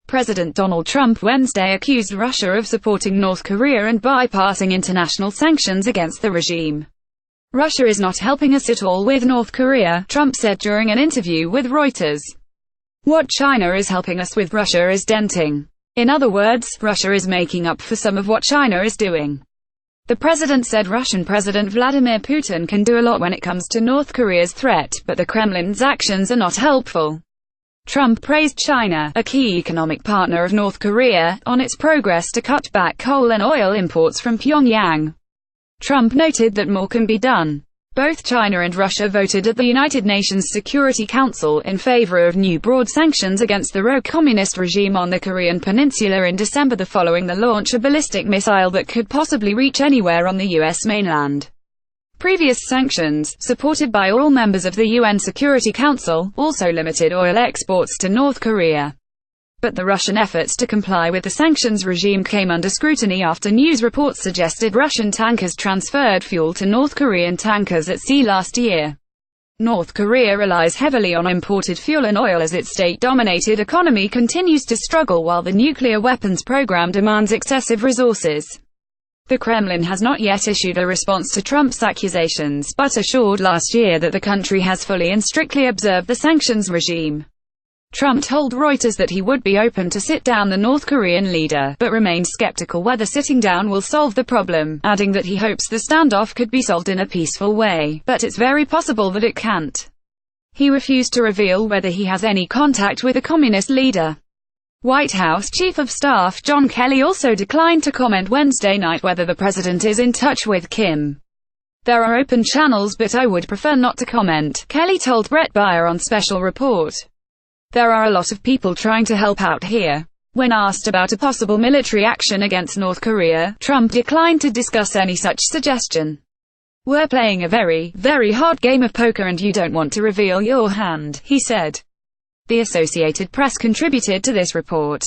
President Donald Trump Wednesday accused Russia of supporting North Korea and bypassing international sanctions against the regime. "Russia is not helping us at all with North Korea," Trump said during an interview with Reuters. "What China is helping us with Russia is denting. In other words, Russia is making up for some of what China is doing." The president said Russian President Vladimir Putin can do a lot when it comes to North Korea's threat, but the Kremlin's actions are not helpful. Trump praised China, a key economic partner of North Korea, on its progress to cut back coal and oil imports from Pyongyang. Trump noted that more can be done. Both China and Russia voted at the United Nations Security Council in favor of new broad sanctions against the rogue communist regime on the Korean Peninsula in December, following the launch of a ballistic missile that could possibly reach anywhere on the U.S. mainland. Previous sanctions, supported by all members of the U.N Security Council, also limited oil exports to North Korea. But the Russian efforts to comply with the sanctions regime came under scrutiny after news reports suggested Russian tankers transferred fuel to North Korean tankers at sea last year. North Korea relies heavily on imported fuel and oil as its state-dominated economy continues to struggle while the nuclear weapons program demands excessive resources. The Kremlin has not yet issued a response to Trump's accusations, but assured last year that the country has fully and strictly observed the sanctions regime. Trump told Reuters that he would be open to sit down the North Korean leader, but remained skeptical whether sitting down will solve the problem, adding that he hopes the standoff could be solved in a peaceful way, but it's very possible that it can't. He refused to reveal whether he has any contact with the communist leader. White House Chief of Staff John Kelly also declined to comment Wednesday night whether the president is in touch with Kim. "There are open channels, but I would prefer not to comment," Kelly told Brett Baier on Special Report. "There are a lot of people trying to help out here." When asked about a possible military action against North Korea, Trump declined to discuss any such suggestion. "We're playing a very, very hard game of poker and you don't want to reveal your hand," he said. The Associated Press contributed to this report.